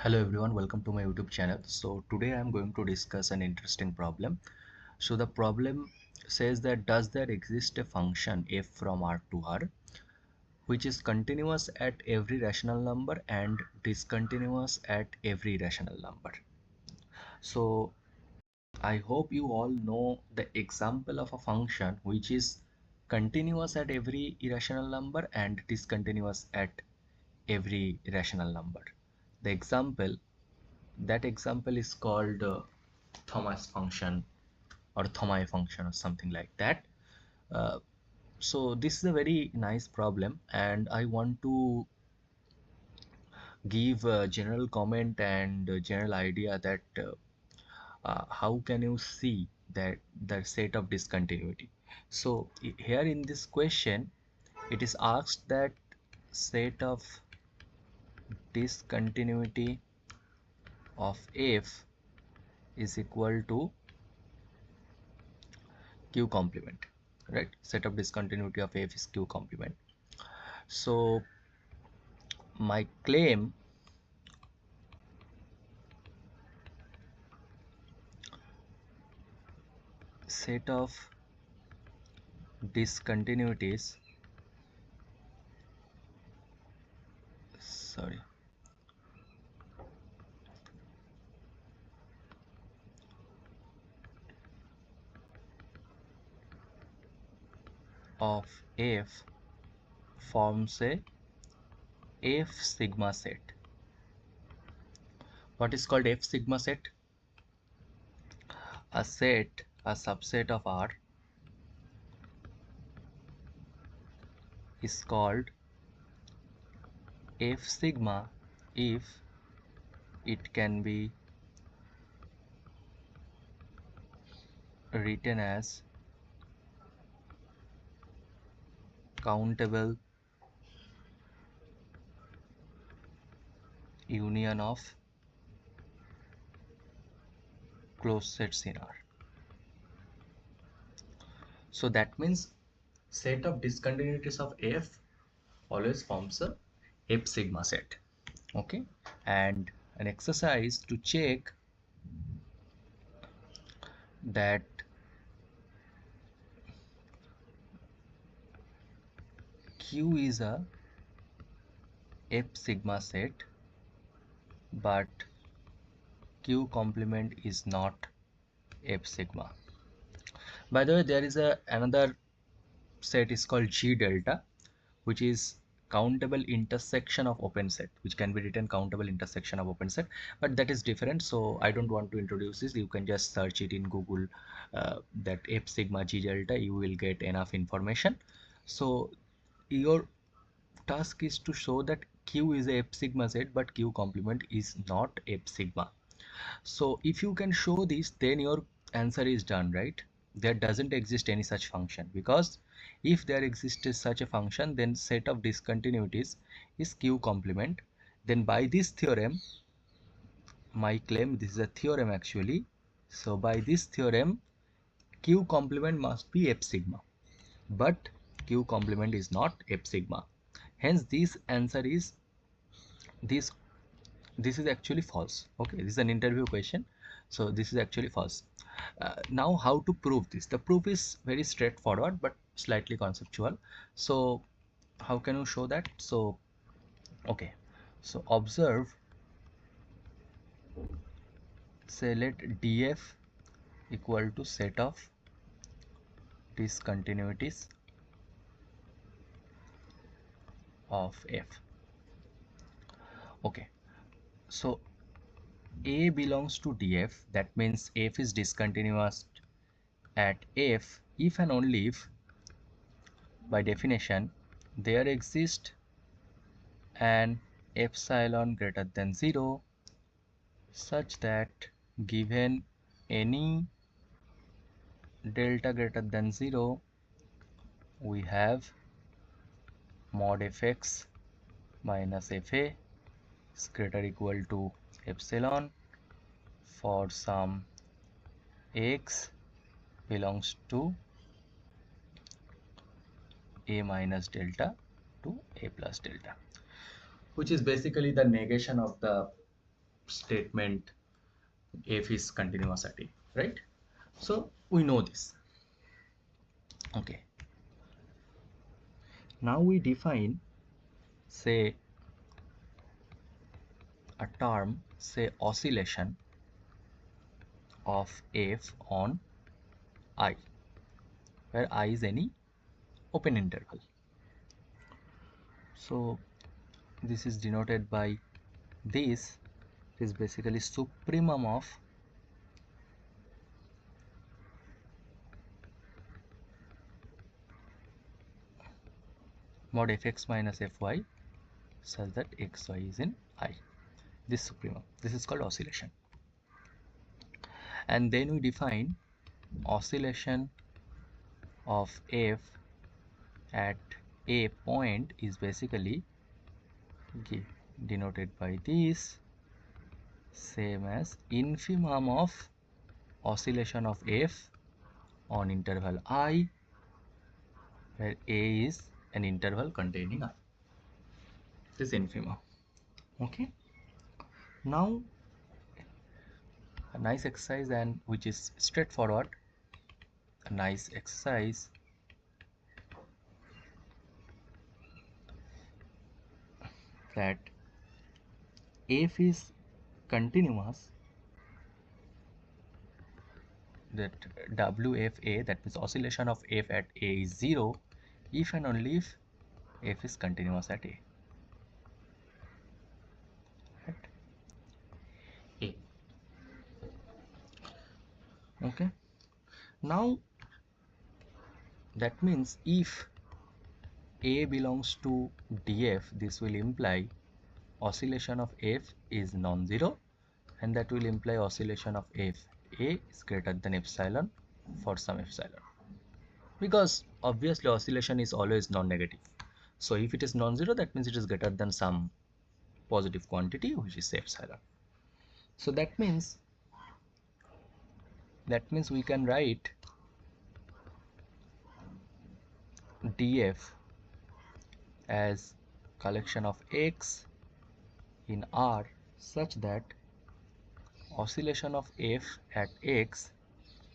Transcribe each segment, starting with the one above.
Hello everyone, welcome to my YouTube channel. So today I am going to discuss an interesting problem. So the problem says that does there exist a function f from R to R which is continuous at every rational number and discontinuous at every rational number. So I hope you all know the example of a function which is continuous at every irrational number and discontinuous at every rational number. The example That example is called Thomas function or Thomai function or something like that. Uh, so this is a very nice problem, and I want to give a general comment and a general idea that how can you see that the set of discontinuity. So here in this question, it is asked that set of discontinuity of f is equal to q complement, right? Set of discontinuity of f is q complement. So my claim set of discontinuities sorry of f forms a f sigma set. What is called f sigma set? A subset of R is called f sigma if it can be written as countable union of closed sets in R. So that means set of discontinuities of f always forms a f sigma set. Okay, and an exercise to check that q is a f sigma set but q complement is not f sigma. By the way, there is another set is called G delta, which is countable intersection of open set, which can be written countable intersection of open set, but that is different. So I don't want to introduce this. You can just search it in Google, that f sigma G delta. You will get enough information. So your task is to show that q is a f sigma set but q complement is not f sigma. So if you can show this, then your answer is done, right? There doesn't exist any such function, because if there exists such a function, then set of discontinuities is q complement. Then by this theorem, my claim, this is a theorem actually, so by this theorem q complement must be f sigma, but q complement is not f sigma. Hence this answer is this this is actually false. Okay, this is an interview question, so this is actually false. Now how to prove this? The proof is very straightforward but slightly conceptual. So how can you show that? So okay, so observe, say let df equal to set of discontinuities of f. Okay, so a belongs to df, that means f is discontinuous at f if and only if, by definition, there exists an epsilon greater than 0 such that given any delta greater than 0 we have mod fx minus fa is greater or equal to epsilon for some x belongs to a minus delta to a plus delta, which is basically the negation of the statement f is continuous at A, right? So we know this. Okay, now we define, say, a term, say oscillation of f on I, where I is any open interval. So this is denoted by this. It is basically supremum of mod fx minus fy such that xy is in I. This supremum. This is called oscillation. And then we define oscillation of f at a point is basically denoted by this, same as infimum of oscillation of f on interval I, where A is an interval containing I. This is infimum. Okay. Now a nice exercise, and which is straightforward. A nice exercise that f is continuous, that WFA, that means oscillation of f at A is 0 if and only if f is continuous at A. At A. Okay. Now that means if A belongs to DF, this will imply oscillation of f is non-zero, and that will imply oscillation of f A is greater than epsilon for some epsilon, because obviously oscillation is always non-negative. So if it is non-zero, that means it is greater than some positive quantity, which is epsilon. So that means we can write df as collection of x in R such that oscillation of f at x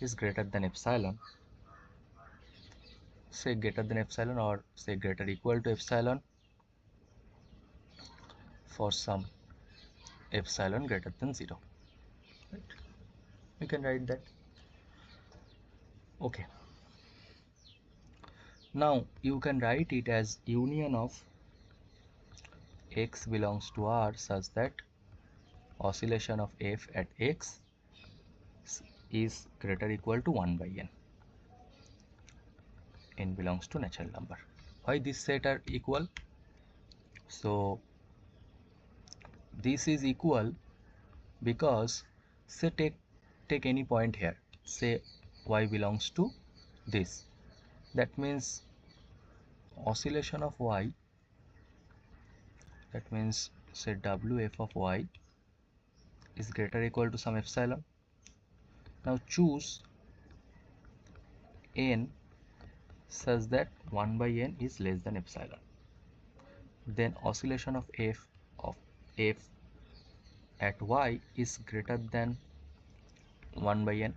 is greater than epsilon, say greater than epsilon, or say greater equal to epsilon for some epsilon greater than 0, right? We can write that. Okay, now you can write it as union of x belongs to R such that oscillation of f at x is greater or equal to 1 by n. N belongs to natural number. Why this set are equal? So this is equal because, say, take any point here, say y belongs to this. That means oscillation of y, that means say wf of y is greater or equal to some epsilon. Now choose n such that 1 by n is less than epsilon. Then oscillation of f at y is greater than 1 by n.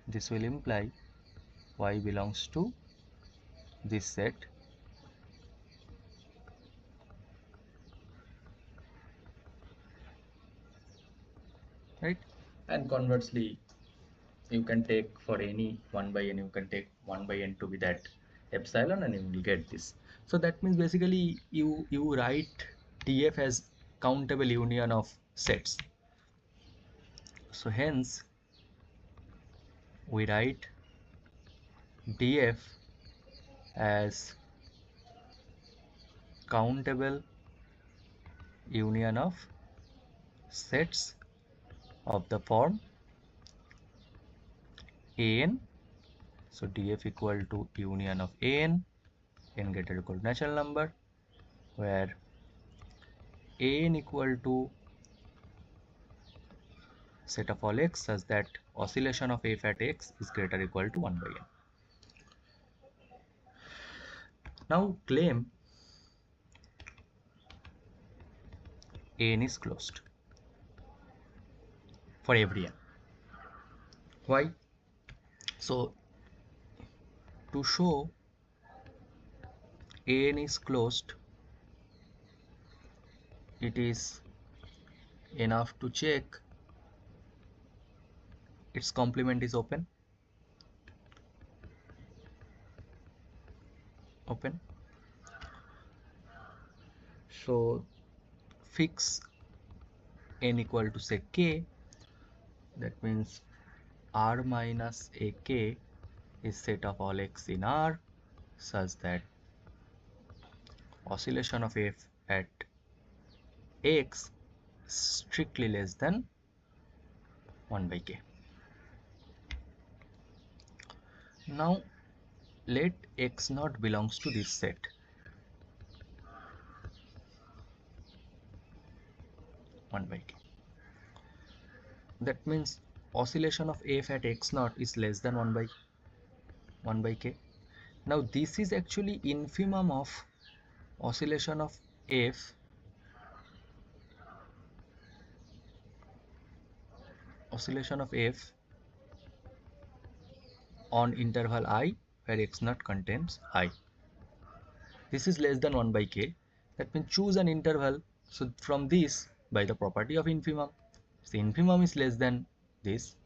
This will imply y belongs to this set, right? And conversely, you can take for any 1 by n, you can take 1 by n to be that epsilon, and you will get this. So that means basically you write df as countable union of sets. So hence we write df as countable union of sets of the form an. So df equal to union of an greater or equal to natural number, where an equal to set of all x such that oscillation of f at x is greater or equal to 1 by n. Now claim an is closed. for every n. Why? So to show an is closed, it is enough to check its complement is open. So fix n equal to say k, that means r minus ak is set of all x in R such that oscillation of f at x strictly less than 1 by k. Now let x naught belongs to this set. One by k. That means oscillation of f at x naught is less than 1 by k. Now this is actually infimum of oscillation of f on interval I where x naught contains I. This is less than 1 by k. That means choose an interval. So from this, by the property of infimum, the infimum is less than this.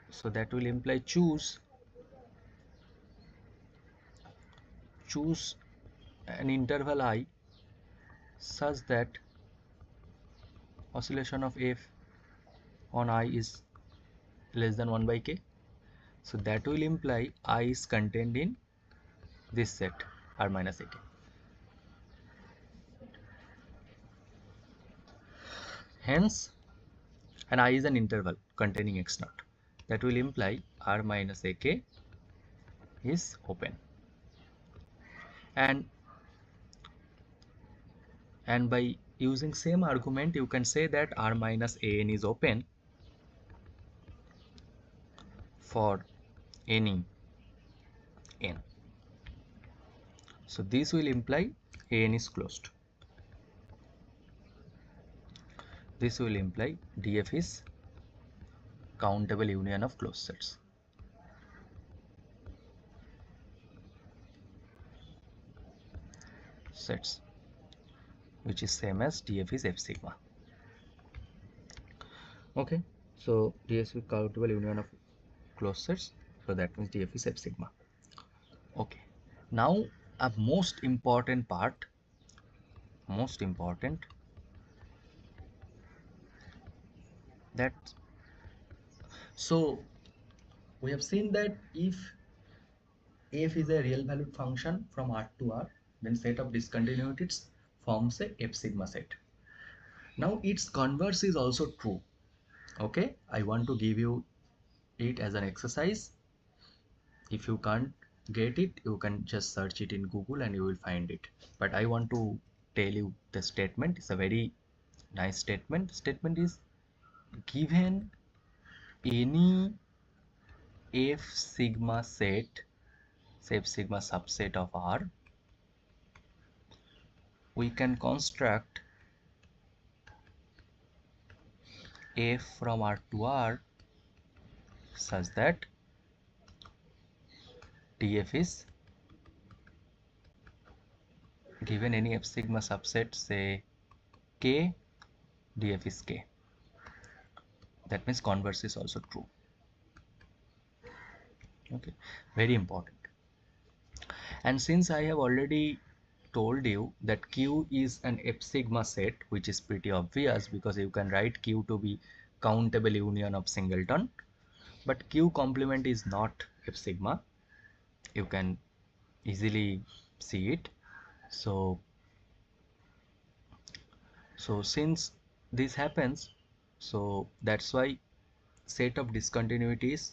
So that will imply choose an interval I such that oscillation of f on I is less than 1 by k. So that will imply I is contained in this set R minus ak. Hence, and I is an interval containing x naught. That will imply R minus ak is open. And by using same argument, you can say that R minus an is open for any n. So this will imply an is closed. This will imply DF is countable union of closed sets, which is same as DF is F sigma. Okay, so DF is countable union of closed sets, so that means DF is F sigma. Okay, now a most important that, so we have seen that if f is a real valued function from R to R, then set of discontinuities forms a F sigma set. Now its converse is also true. Okay, I want to give you it as an exercise. If you can't get it, you can just search it in Google and you will find it. But I want to tell you the statement. It's a very nice statement. Statement is, given any F sigma set, say F sigma subset of R, we can construct F from R to R such that DF is, given any F sigma subset, say K, DF is K. That means converse is also true. Okay, very important. And since I have already told you that Q is an F sigma set, which is pretty obvious because you can write Q to be countable union of singleton, but Q complement is not F sigma. You can easily see it. So since this happens, so that's why set of discontinuities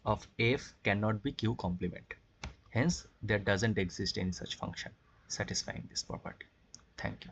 of F cannot be Q complement. Hence, there doesn't exist any such function satisfying this property. Thank you.